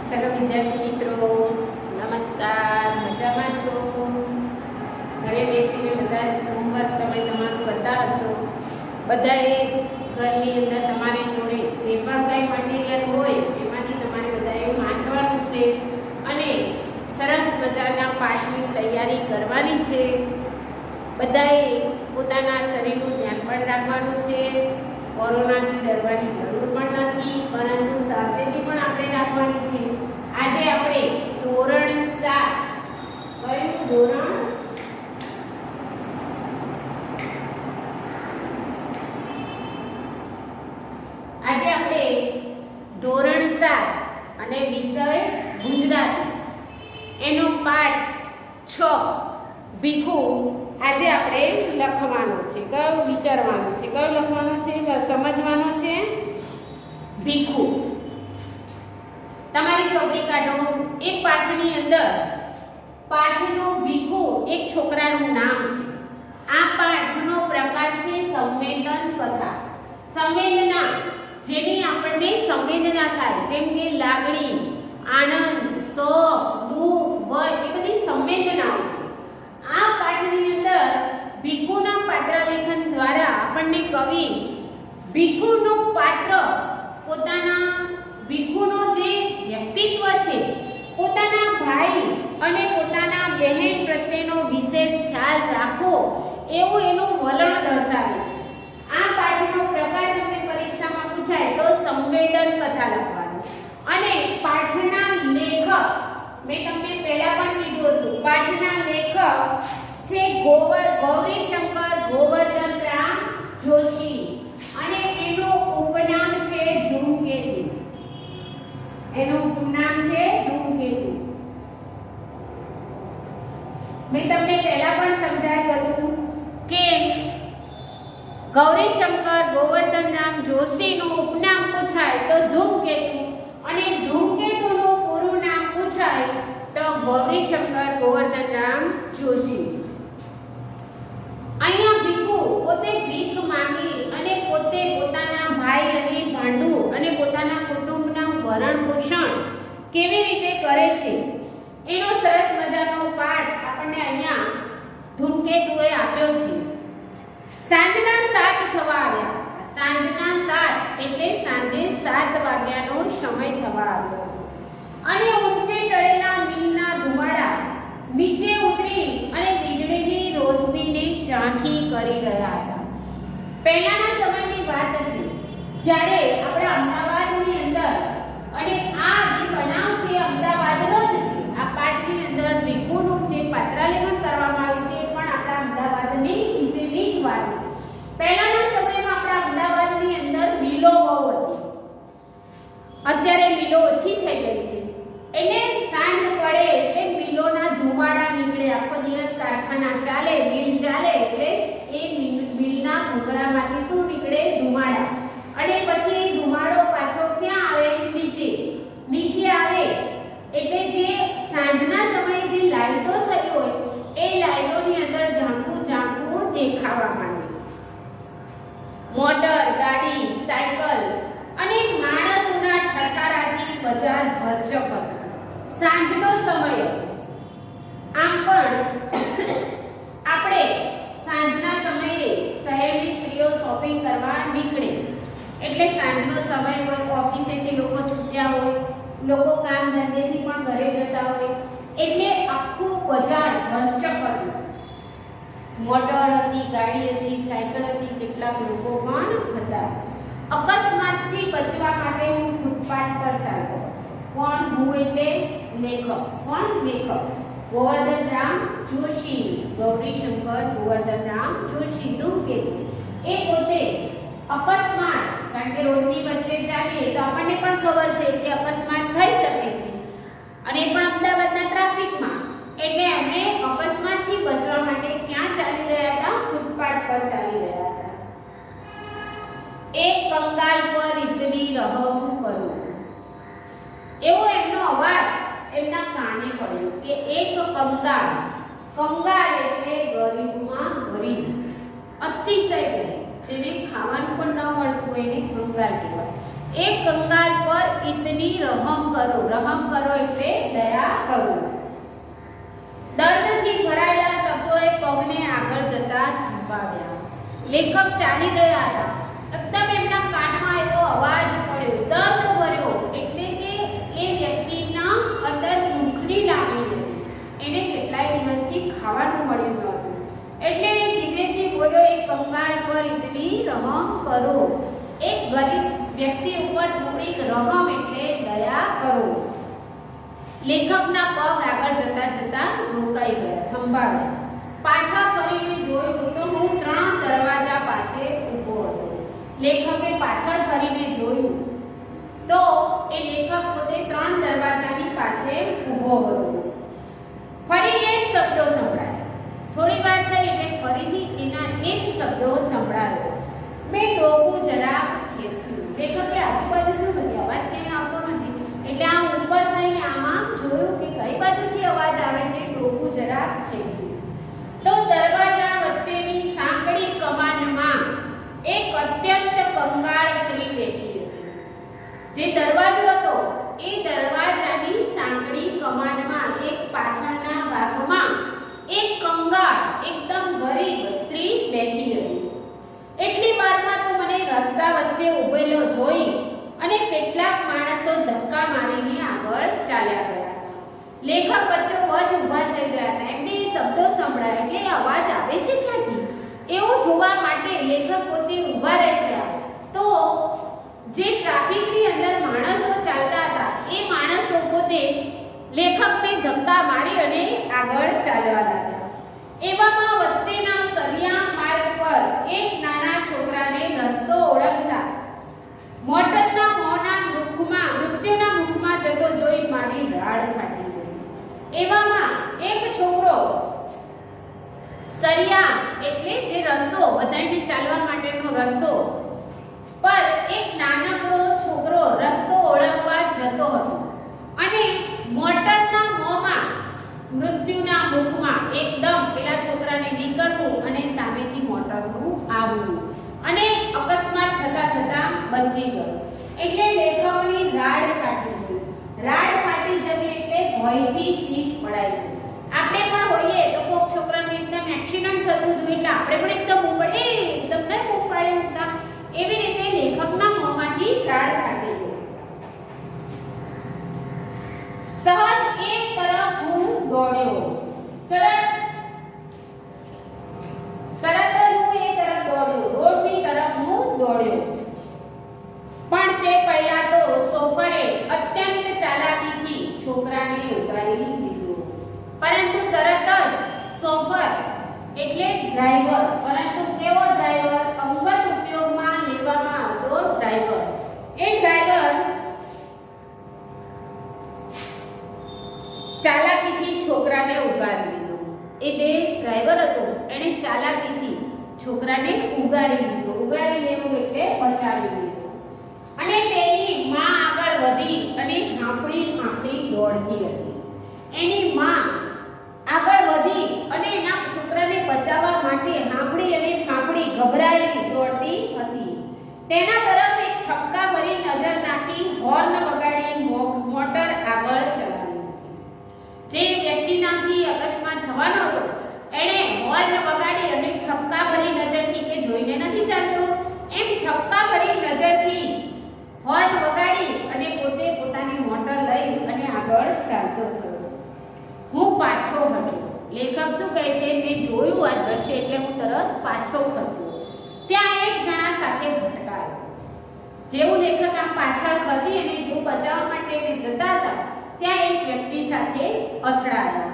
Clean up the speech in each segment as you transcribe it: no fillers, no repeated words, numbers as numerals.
चलो विद्यार्थी मित्रों नमस्कार, मजामां छो? घरे बेसीने बधा होमवर्क तमे तमारुं करता हशो। बधाए ज घरनी अंदर तमारी जोड़े जे पण कांई मटीरियल होय एमांथी तमारे बधाए वांचवानुं छे अने सरस मजाना पाठनी तैयारी करवानी छे। बधाए पोताना शरीरनुं ध्यान पण राखवानुं छे। कोरोनाथी डरवानी जरूर पण नथी, परंतु सावचेती पण आपणे राखवानी छे। આજે આપણે ધોરણ 7 કયું ધોરણ? આજે આપણે ધોરણ 7 અને વિષય ગુજરાતી એનો પાઠ 6 ભીખુ આજે આપણે લખવાનો છે। કયો વિચારવાનો છે? કયો લખવાનો છે? સમજવાનો છે। ભીખુ તમારી ચોપડી કાઢો। એક પાઠની અંદર પાઠનો ભીખુ એક છોકરાનું નામ છે। આ પાઠનો પ્રકાર છે સંવેદન કથા। સંવેદના જેની આપણને સંવેદના થાય, જેમ કે લાગણી, આનંદ, શોક, દુઃખ, ભય એ બધી સંવેદનાઓ છે। આ પાઠની અંદર ભીખુના પાત્રલેખન દ્વારા આપણને કવિ ભીખુનું પાત્ર પોતાના ભીખુનો જે વ્યક્તિત્વ છે, પોતાના ભાઈ અને પોતાના બહેન પ્રત્યેનો વિશેષ ખ્યાલ રાખવો એવું એનું વલણ દર્શાવે છે। આ પાઠનો પ્રકાર તમને પરીક્ષામાં પૂછાય તો સંવેદન કથા લખવાનું। અને પાઠના લેખક મેં તમને પહેલા પણ કીધું હતું, પાઠના લેખક છે ગૌરીશંકર ગોવર્ધનરામ જોશી અને એનું ઉપનામ છે ધૂમકેતુ। એનું નામ છે ધૂમકેતુ। મેં તમને પહેલા પણ સમજાવ્યું હતું કે ગૌરીશંકર ગોવર્ધનરામ જોશીનું ઉપનામ પૂછાય તો ધૂમકેતુ અને ધૂમકેતુનું પૂરું નામ પૂછાય તો ગૌરીશંકર ગોવર્ધનરામ જોશી। અહીંયા ભીખુ પોતે ભીખ માંગી અને પોતે પોતાના ભાઈ અને ભાંડુ અને પોતાના કુટુંબના ભરણ પોષણ કેવી રીતે કરે છે એનો સરસ મજાનો પાઠ આપણને અહીંયા ધૂમકેતુએ આપ્યો છે। સાંજના 7 થવા આવ્યા। સાંજના 7 એટલે સાંજે 7 વાગ્યાનો સમય થવા આવ્યો અને ઊંચે ચડેલા મિલના ધુમાડા નીચે ઉતરી અને વીજળીની રોશનીને ઝાંખી કરી રહ્યા હતા। પહેલાના સમયની વાત છે જ્યારે આપણે અમદાવાદની અંદર, અને આ જે બનાવ છે અમદાવાદનો જ છે। આ પાઠની અંદર ભીખુનું જે પાત્રલેખન કરવામાં આવ્યું છે પણ આપણા અમદાવાદની વિશેની જ વાત છે। પહેલાના સમયમાં આપણા અમદાવાદની અંદર મિલો બહુ હતી, અત્યારે મિલો ઓછી થઈ ગઈ છે। એટલે સાંજ પડે એટલે મિલોના ધુમાડા નીકળે। આખો દિવસ કારખાના ચાલે, મિલ ચાલે એટલે એ મિલના ભૂંગળામાંથી શું નીકળે? ધુમાડા। અને પછી એ ધુમાડો પાછો ક્યાં આવે? નીચે આવે એટલે જે સાંજના સમયે જે લાઈટો થઈ હોય એ લાઈટોની અંદર ઝાંખું દેખાવા માંડે। મોટર, ગાડી, સાયકલ અને માણસોના ઠઠારાથી બજાર ભરચક હતું। સાંજનો સમય આમ પણ આપણે સાંજના સમયે શહેરની સ્ત્રીઓ શોપિંગ કરવા નીકળે એટલે સાંજનો સમય હોય, ઓફિસેથી લોકો છૂટ્યા હોય, લોકો કામ ધંધેથી પણ ઘરે જતા હોય એટલે આખું બજાર ભરચક હતું। મોટર હતી, ગાડી હતી, સાયકલ હતી, કેટલાક લોકો પણ હતા। અકસ્માતથી બચવા માટે હું ફૂટપાથ પર ચાલતો। કોણ? હું એટલે લેખક। કોણ? લેખક ગોવર્ધનરામ જોશી, ગૌરીશંકર ગોવર્ધનરામ જોશી ધૂમકેતુ। એ પોતે અકસ્માત, કારણ કે રોડની વચ્ચે ચાલીએ તો આપણને પણ ખબર છે કે અકસ્માત થઈ શકે છે, અને પણ અમદાવાદના ટ્રાફિકમાં, એટલે એમણે અકસ્માતથી બચવા માટે ક્યાં ચાલી રહ્યા હતા? ફૂટપાથ પર ચાલી રહ્યા હતા. એક કંગાલ પર ઇતની રહમ કરો, એવો એમનો અવાજ એમના કાને પડ્યો કે એક કંગાલ, કંગાલ એટલે ગરીબમાં ગરીબ, અતિશય ગરીબ, જેને ખાવાનું પણ ન મળતું હોય એને કંગાલ કહેવાય. એક કંગાલ પર ઇતની રહમ કરો, રહમ કરો એટલે દયા કરો. દર્દથી ભરાયેલા શબ્દોએ પગને આગળ જતા ધપાવ્યા. લેખક ચાલી રહ્યા હતા, એકદમ એમના કાનમાં એવો અવાજ પડ્યો, દર્દ ભર્યો, એટલે કે એ વ્યક્તિના અંદર દુઃખની લાગણી હતી. એને કેટલાય દિવસથી ખાવાનું મળ્યું નહોતું, એટલે એ ધીમેથી બોલ્યો, એક કંગાલ પર ઇતની રહમ કરો. એક ગરીબ વ્યક્તિ ઉપર થોડીક રહમ એટલે દયા કરો. લેખકના પગ આગળ જતા જતા રોકાઈ ગયા, થંભાવ્યા. પાછા ફરીને જોયું તો હું 3 દરવાજા પાસે ઊભો હતો. લેખકે પાછળ ફરીને જોયું તો એ લેખક પોતે 3 દરવાજાની પાસે ઊભો હતો. ફરી એ જ શબ્દો સંભળાયા. થોડી વાર થઈ એટલે ફરીથી એના એ જ શબ્દો સંભળાયા. મેં ડોકું જરાક ખેંચ્યું. લેખકે આજુબાજુ જોયું, અવાજ ક્યાંય આવતો નથી, એટલે આમ ઉપર થઈને આમાં જોયું કે કઈ બાજુથી અવાજ આવે છે. ડોકું જરાક ખેંચ્યું તો દરવાજા વચ્ચેની સાંકડી કમાનમાં એક અત્યંત કંગાળ સ્ત્રી બેઠી હતી. જે દરવાજો હતો એ દરવાજાની સાંકડી કમાનમાં એક પાછળના ભાગમાં એક કંગાળ, એકદમ ગરીબ સ્ત્રી બેઠી હતી. એટલી વારમાં તો મને રસ્તા વચ્ચે ઊભેલો જોઈ અને કેટલાક માણસો ધક્કા મારીને આગળ ચાલ્યા ગયા. લેખક વચ્ચોવચ ઊભા થઈ ગયા હતા. એમને એ શબ્દો સંભળાયા, એટલે અવાજ આવે છે ક્યાંથી એવું જોવા માટે લેખક પોતે ઊભા રહી ગયા. તો જે ટ્રાફિકની અંદર માણસો ચાલતા હતા એ માણસો પોતે લેખકને ધક્કા મારી અને આગળ ચાલવા લાગ્યા. એવામાં વચ્ચેના સરિયા માર્ગ પર એક નાના છોકરાને રસ્તો ઓળખતા મોટરના મોંના મુખમાં, મૃત્યુના મુખમાં જતો જોઈ મારી રાડ ફાટી ગઈ. એવામાં એક છોકરો સરિયા એટલે જે રસ્તો બધાને ચાલવા માટેનો રસ્તો પર એક નાનકડો છોકરો રસ્તો ઓળખવા જતો હતો, અને મોટરના મોંમાં, મૃત્યુના મુખમાં એકદમ પેલા છોકરાને નીકળવું અને સામેથી મોટરનું આવવું, અને અકસ્માત થતા થતા બચી ગયો. એટલે લેખકની રાડ ફાટી ગઈ. રાડ ફાટી જવી એટલે ભયથી ચીસ પડાઈ ગઈ. આપણે પણ હોઈએ તો કોક છોકરાનું એકદમ એક્સિડન્ટ થતું જોઈએ એટલે આપણે પણ એકદમ ઉપાડે, એકદમ ન ઉપાડે ઉઠતા, એવી રીતે લેખકના મોંમાંથી રાડ ફાટી ગઈ. સહજ એક તરફ હું દોડ્યો. તરત જ હું એ તરફ દોડ્યો, રોડની તરફ હું દોડ્યો. પણ તે પહેલા તો સોફરે અત્યંત ચાલાકીથી છોકરાને ઉગાડી દીધો. પરંતુ તરત જ સોફર એટલે ડ્રાઈવર, પરંતુ કેવો ડ્રાઈવર? અંગત ઉપયોગમાં લેવામાં આવતો ડ્રાઈવર. એ ડ્રાઈવર ચાલાકીથી છોકરાને ઉગાડી દીધો. એ જે ડ્રાઈવર હતો એણે ચાલાકીથી છોકરાને ઉગાડી દીધો. ઉગાડી લેવું એટલે બચાવી લીધો. અને તેની માં આગળ વધી અને હાંફળી હાંફળી દોડતી હતી. એની માં આગળ વધી અને એના છોકરાને બચાવવા માટે હાંફળી અને ફાંફળી ગભરાયેલી દોડતી હતી. તેના તરફ એક ઠપકા ભરી નજર નાખી હોર્ન વગાડી મોટર આગળ ચલાવી. જે વ્યક્તિનાથી અકસ્માત થવાનો હતો એણે હોર્ન વગાડી અને ઠપકા ભરી નજરથી, કે જોઈને નથી ચાલતો એમ ઠપકા ભરી નજરથી હોર્ન વગાડી અને પોતે પોતાની મોટર લઈ અને આગળ ચાલતો થયો. હું પાછો હટ્યો. લેખક શું કહે છે? તે જોયું આ દ્રશ્ય એટલે હું તરત પાછો ખસ્યો. ત્યાં એક જણા સાથે ભટકાયો. જેવું લેખક આમ પાછળ ખસી અને જેવું બચાવવા માટે એને જતા હતા ત્યાં એક વ્યક્તિ સાથે અથડાયા.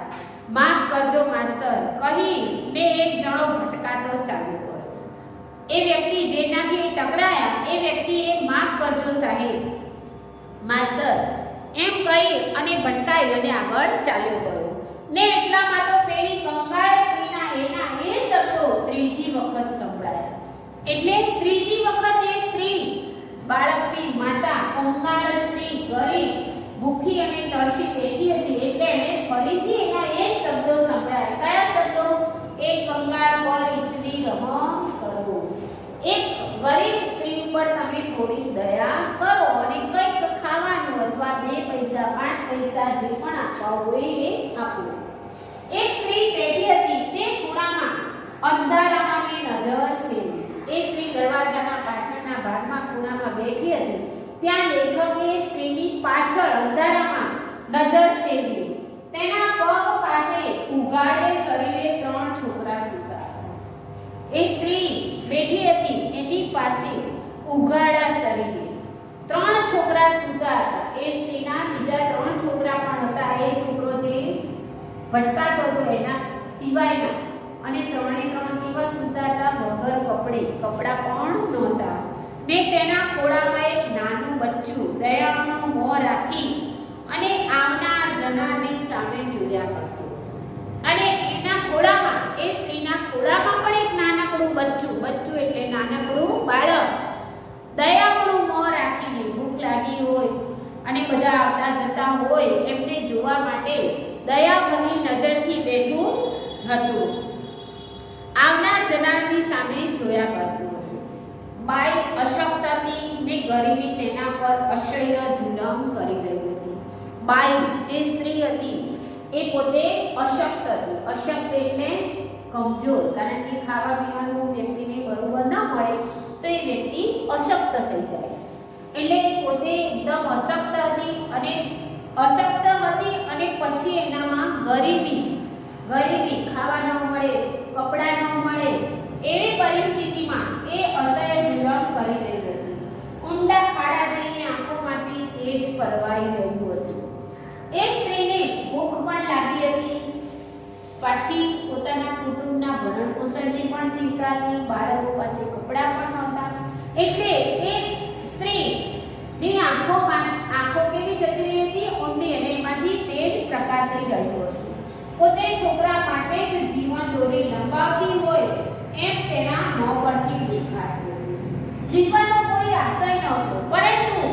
માફ કરજો માસ્તર કહી ને એક જણો ભટકાતો ચાલ્યો ગયો. એ વ્યક્તિ જેનાથી ટકરાયા એ વ્યક્તિએ માફ કરજો સાહેબ માસ્તર એમ કહી અને ભટકાઈ અને આગળ ચાલ્યો ગયો ને એટલામાં તો પેલી કંગાળ સ્ત્રીના એના એ શબ્દો ત્રીજી વખત સંભળાયા એટલે ત્રીજી વખત એ સ્ત્રી બાળકની માતા કંગાળ સ્ત્રી ગરીબ ભૂખી અને તરસી બેઠી હતી એટલે એને ફરીથી એના એ શબ્દો સંભળાયા કયા શબ્દો એક કંગાળ પર ઇતની રહમ કરો એક ગરીબ સ્ત્રી ઉપર તમે થોડી દયા કરો અને કંઈક ખાવાનું અથવા 2 પૈસા 5 પૈસા જે પણ આપવા હોય એ આપો એક સ્ત્રી બેઠી હતી તે ખૂણામાં અંધારામાં નજર ફેરવી એ સ્ત્રી દરવાજાના પાછળના ભાગમાં ખૂણામાં બેઠી હતી ત્યાં લેખકે સ્ત્રીની પાછળ અંધારામાં નજર ફેરવી તેના પગ પાસે ઉઘાડે શરીરે 3 છોકરા સૂતા એ સ્ત્રી બેઠી હતી એની પાસે ઉઘાડા શરીરે 3 છોકરા સૂતા હતા એ સ્ત્રીના બીજા 3 છોકરા પણ હતા એ છોકરો જે ભટકાતો હતો એના સિવાયના અને 3 દિવસ સૂતા હતા વગર કપડા પણ નહોતા ને તેના ખોળામાં એક નાનું બચ્ચું દયાળુનું મોં રાખી અને આવનાર જનારની સામે જોયા કરતું અને એના ખોળામાં એ સ્ત્રીના ખોળામાં પણ એક નાનકડું બચ્ચું એટલે નાનકડું બાળક દયાળું મોં રાખીને ભૂખ લાગી હોય અને બધા આવતા જતા હોય એમને જોવા માટે દયાભરી નજરથી બેઠું હતું આવનાર જનારની સામે જોયા કરતું હતું બાઈ અશક્ત હતી ને ગરીબી તેના પર અસહ્ય જુલમ કરી રહી હતી બાઈ જે સ્ત્રી હતી એ પોતે અશક્ત હતી અશક્ત એટલે કમજોર કારણ કે ખાવા પીવાનું વ્યક્તિને બરોબર ન મળે તો એ વ્યક્તિ અશક્ત થઈ જાય એટલે પોતે એકદમ અશક્ત હતી અને પછી એનામાં ગરીબી ખાવા ન મળે કપડાં ન મળે એવી પરિસ્થિતિમાં એ અસહ્ય જુલમ કરી રહી હતી ઊંડા ખાડા જઈને આંખોમાંથી તેજ પરવાઈ રહ્યું હતું એ સ્ત્રીને ભૂખ પણ લાગી હતી પાછી પોતાના કુટુંબના ભરણ પોષણની પણ ચિંતા હતી બાળકો પાસે કપડાં પણ નહોતા એટલે એ સ્ત્રીની આંખો કેવી જતી રહી હતી ઊંડી અને એમાંથી તેજ પ્રકાશી રહ્યું હતું પોતે છોકરા માટે જ જીવન દોરી લંબાવતી હોય એમ તેના મોં પરથી દેખાતું જીવનનો કોઈ આશય નહોતો પરંતુ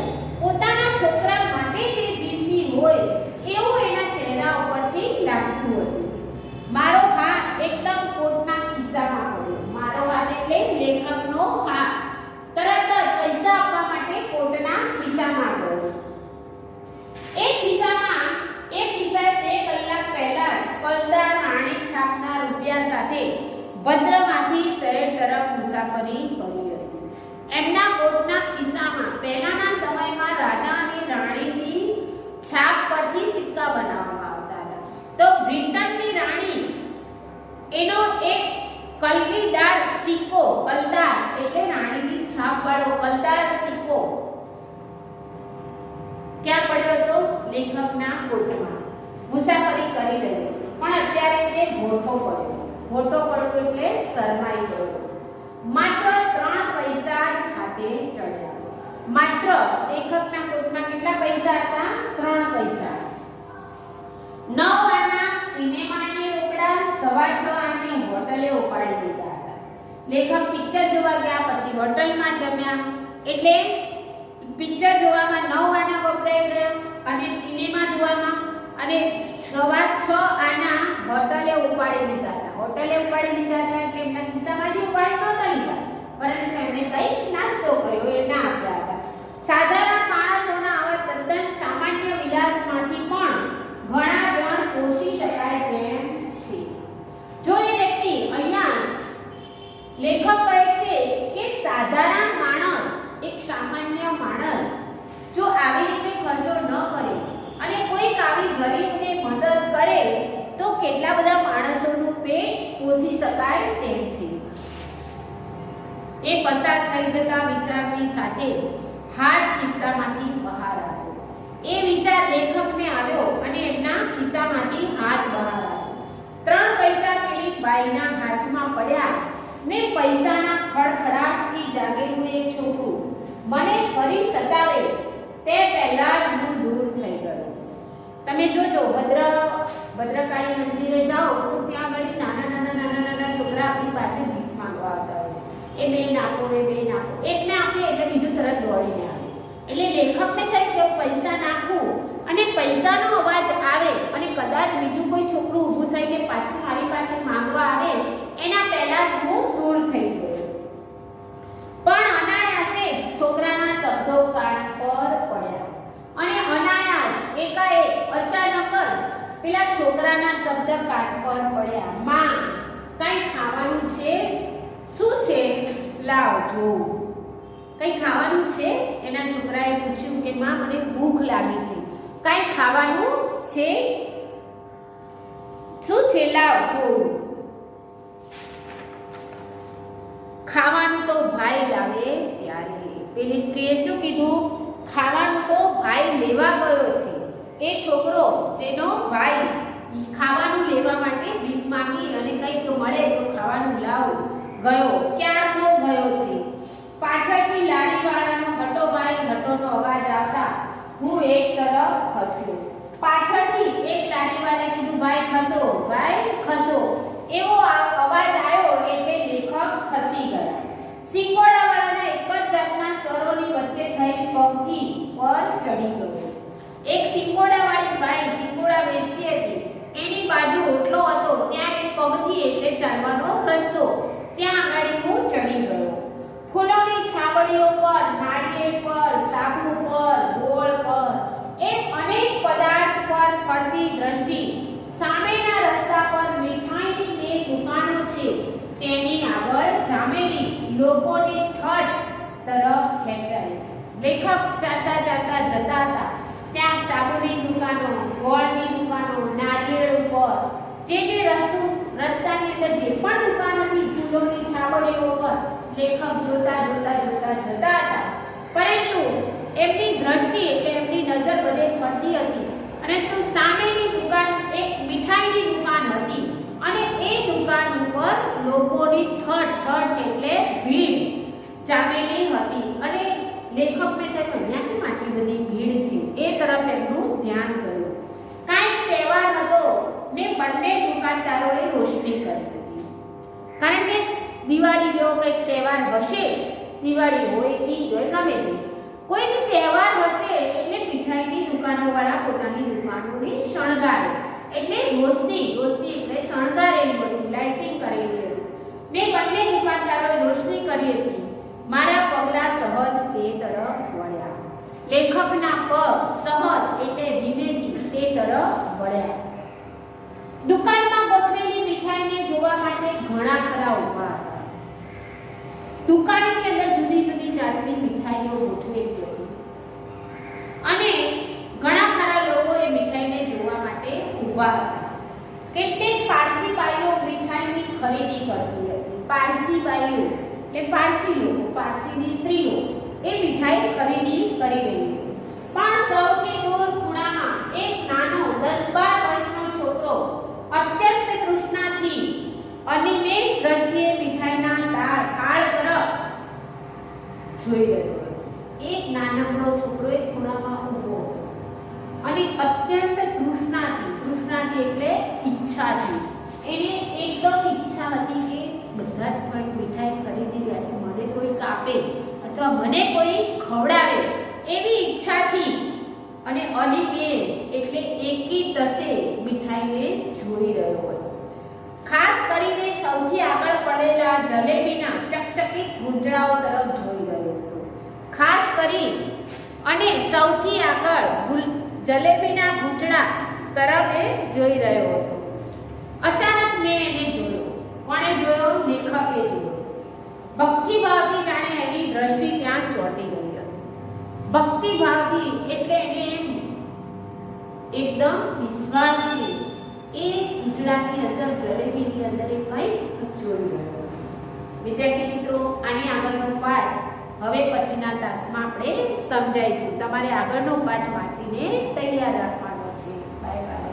પોતાના છોકરા માટે જે જીવતી હોય એવું એના ચહેરા ઉપરથી લાગતું હતું મારો હાથ એકદમ કોટના ખિસ્સામાં પડ્યો મારો હાથ એટલે લેખકનો હાથ તરત જ પૈસા આપવા માટે કોટના ખિસ્સામાં ગયો એ ખિસ્સાએ 2 કલાક પહેલા જ કલદાર રાણી છાપના રૂપિયા સાથે ભદ્રમાંથી શહેર તરફ મુસાફરી કરી હતી એમના કોટના ખિસ્સામાં પહેલાના સમયમાં રાજા અને રાણીની છાપ પરથી સિક્કા બનાવવામાં આવતા હતા તો બ્રિટનની રાણી એનો એક કલગીદાર સિક્કો કલદાર એટલે રાણીની છાપ વાળો કલદાર સિક્કો ક્યાં પડ્યો હતો લેખકના કોટમાં મુસાફરી કરી રહી પણ અત્યારે તે ભોઠો પડ્યો એટલે શરમાઈ ગયો માત્ર 3 પૈસા જ હાથે ચડ્યા માત્ર લેખકના કોટમાં કેટલા પૈસા હતા 3 પૈસા 9 આના સિનેમાની રોકડા 6.25 આની હોટલે ઉપાડી દીધા હતા લેખક પિક્ચર જોવા ગયા પછી હોટલમાં જમ્યા એટલે પિક્ચર જોવામાં 9 આના વપરાઈ ગયા અને સિનેમા જોવામાં અને 6.25 આના હોટલે ઉપાડી દીધા હતા એટલે એમના ખિસ્સામાં જે ઉપાડી નહોતા લીધા પરંતુ એમણે કંઈક નાસ્તો કર્યો એ ના આપ્યા હતા સાધારણ માણસોના આવા તદ્દન સામાન્ય વિલાસમાંથી પણ ઘણા જણ પોષી શકાય તેમ છે જો એ વ્યક્તિ અહીંયા લેખક કહે છે કે સાધારણ માણસ એક સામાન્ય માણસ જો આવી રીતે ખર્ચો ન કરે અને કોઈક આવી ગરીબને મદદ કરે તો કેટલા બધા માણસોનું પેટ પોષી શકાય તેમ છે એ પસાર થઈ જતા વિચારની સાથે હાથ ખિસ્સામાંથી બહાર આવ્યો એ વિચાર લેખકને આવ્યો અને એમના ખિસ્સામાંથી હાથ બહાર આવ્યો 3 પૈસા પેલી બાઈના હાથમાં પડ્યા ને પૈસાના ખડખડાટથી જાગેલું એક છોકરું મને ફરી સતાવે તે પહેલા જ હું દૂર થઈ ગયો. તમે જોજો ભદ્રકાળી મંદિરે જાઓ તો ત્યાં આગળ નાના છોકરા આપણી પાસે ભીખ માંગવા આવતા હોય છે. એ બેન આપો, એ બેન આપો, એકને આપીએ એટલે બીજું તરત દોડીને આવે. એટલે લેખકને થાય કે પૈસા નાખું અને પૈસાનો અવાજ આવે અને કદાચ બીજું કોઈ છોકરું ઊભું થઈને પાછું મારી પાસે માંગવા આવે એના પહેલા જ હું દૂર થઈ ગયો. પણ અનાયાસે છોકરાના શબ્દો કાન પર પડ્યા અને અનાયાસ એકાએક અચાનક જ પેલા છોકરાના શબ્દ કાન પર પડ્યા. માં, કઈ ખાવાનું છે? શું છે? લાવ જોઉં. કઈ ખાવાનું છે? એના છોકરાએ પૂછ્યું કે માં, મને ભૂખ લાગી છે. કઈ ખાવાનું છે? શું છે? લાવ જોઉં. ખાવાનું તો ભાઈ લાવે ત્યારે. પેલી સ્ત્રીએ શું કીધું? ખાવાનું તો ભાઈ લેવા ગયો છે. એ છોકરો જેનો ભાઈ ખાવાનું લેવા માટે ભીખ માંગી અને કંઈક મળે તો ખાવાનું લાવ ગયો, ક્યારનો ગયો છે. પાછળથી લારીવાળાનો હટો ભાઈ હટોનો અવાજ આવતા હું એક તરફ ખસ્યો. પાછળથી એક લારીવાળાએ કીધું ભાઈ ખસો, ભાઈ ખસો. એવો અવાજ આવ્યો એટલે લેખક ખસી ગયા. સિંગોડાવાળાના એક જ જાતના સરોની વચ્ચે થઈ પગથી પર ચડી ગયો. એક સિંગોડાવાળી બાઈ સિંગોડા વેચતી હતી. એની બાજુ ઓટલો હતો, ત્યાં એક પગથી એટલે ચાલવાનો રસ્તો, ત્યાં આગળ હું ચડી ગયો. ફૂલોની છાબડીઓ પર, નાળિયેર પર, સાબુ પર, ગોળ પર, એમ અનેક પદાર્થ પર ફરતી દ્રષ્ટિ સામેના રસ્તા પર મીઠાઈની બે દુકાનો છે તેની આગળ જામેલી લોકોની ઠઠ તરફ ખેંચાઈ. લેખક ચાલતા ચાલતા જતા હતા. ત્યાં સાબુની દુકાનો, ગોળની દુકાનો, નારિયેળ ઉપર જે રસ્તાની અંદર જે પણ દુકાન હતી, ફૂલોની છાબડીઓ પર લેખક જોતા જતા હતા. પરંતુ એમની દ્રષ્ટિ એટલે એમની નજર બધે ફરતી હતી. પરંતુ સામેની દુકાન એક મીઠાઈની દુકાન હતી અને એ દુકાન ઉપર લોકોની ઠઠ એટલે ભીડ જામેલી હતી. અને લેખકને થયું અહીંયા કેમ આટલી બધી ભીડ છે? એ તરફ એમનું ધ્યાન ગયું. કાંઈક તહેવાર હતો ને બંને દુકાનદારોએ રોશની કરી હતી. કારણ કે દિવાળી જેવો કંઈક તહેવાર હશે, દિવાળી હોય, ઈદ હોય, ગમે તે કોઈક તહેવાર હશે એટલે મીઠાઈની દુકાનોવાળા પોતાની દુકાનોને શણગારે. એટલે રોશની એટલે શણગારેલી બધું, લાઇટિંગ કરેલી હતી. ને બંને દુકાનદારોએ રોશની કરી હતી. મારા પગલા સહજ તે તરફ વળ્યા. લેખકના પગ સહજ એટલે ધીમેથી તે તરફ વળ્યા. દુકાનમાં ગોઠવેલી મીઠાઈને જોવા માટે ઘણા ખરા ઊભા હતા. દુકાનની અંદર જુદી જુદી જાતની મીઠાઈઓ ગોઠવેલી હતી અને ઘણા ખરા લોકો એ મીઠાઈને જોવા માટે ઊભા હતા. કેટલીક પારસી બાઈઓ મીઠાઈની ખરીદી કરતી હતી. પારસી બાઈઓ એટલે પારસી લોકો, પારસીની સ્ત્રીઓ એ મીઠાઈ ખરીદી કરી રહી હતી. પણ સૌથી દૂર ખૂણામાં એક નાનો 10-12 વર્ષનો છોકરો અત્યંત તૃષ્ણાથી અનિમેષ દ્રષ્ટિએ મીઠાઈના થાળ તરફ જોઈ રહ્યો હતો. એક નાનકડો છોકરો એક ખૂણામાં ઊભો હતો અને અત્યંત તૃષ્ણાથી એટલે ઈચ્છાથી, એને એકદમ ઈચ્છા હતી કે બધા જ કોઈ મીઠાઈ ખરીદી રહ્યા છે, મને કોઈ કાપે અથવા મને કોઈ ખવડાવે એવી ઈચ્છાથી અને અનિમેષ એટલે એકી ટસે મીઠાઈને જોઈ રહ્યો હતો. ખાસ કરીને સૌથી આગળ પડેલા જલેબીના ચકચકિત ગુંજરાઓ તરફ જોઈ રહ્યો હતો. ખાસ કરી અને સૌથી આગળ જલેબીના ગુંજડા તરફ એ જોઈ રહ્યો હતો. અચાનક મેં એને જોયો. કોણે જોયો? લેખકે જોયો. ભક્તિભાવથી જાણે એની દ્રષ્ટિ ત્યાં ચોંટી ગઈ હતી. ભક્તિભાવથી એટલે એને એકદમ વિશ્વાસથી એ ગુંજરાની અંદર, જલેબીની અંદર એ કંઈક જોઈ રહ્યો. વિદ્યાર્થી મિત્રો, આની આગળનો પાઠ હવે પછીના તાસમાં આપણે સમજાઈશું. તમારે આગળનો પાઠ વાંચીને તૈયાર રાખવાનો છે. Bye bye.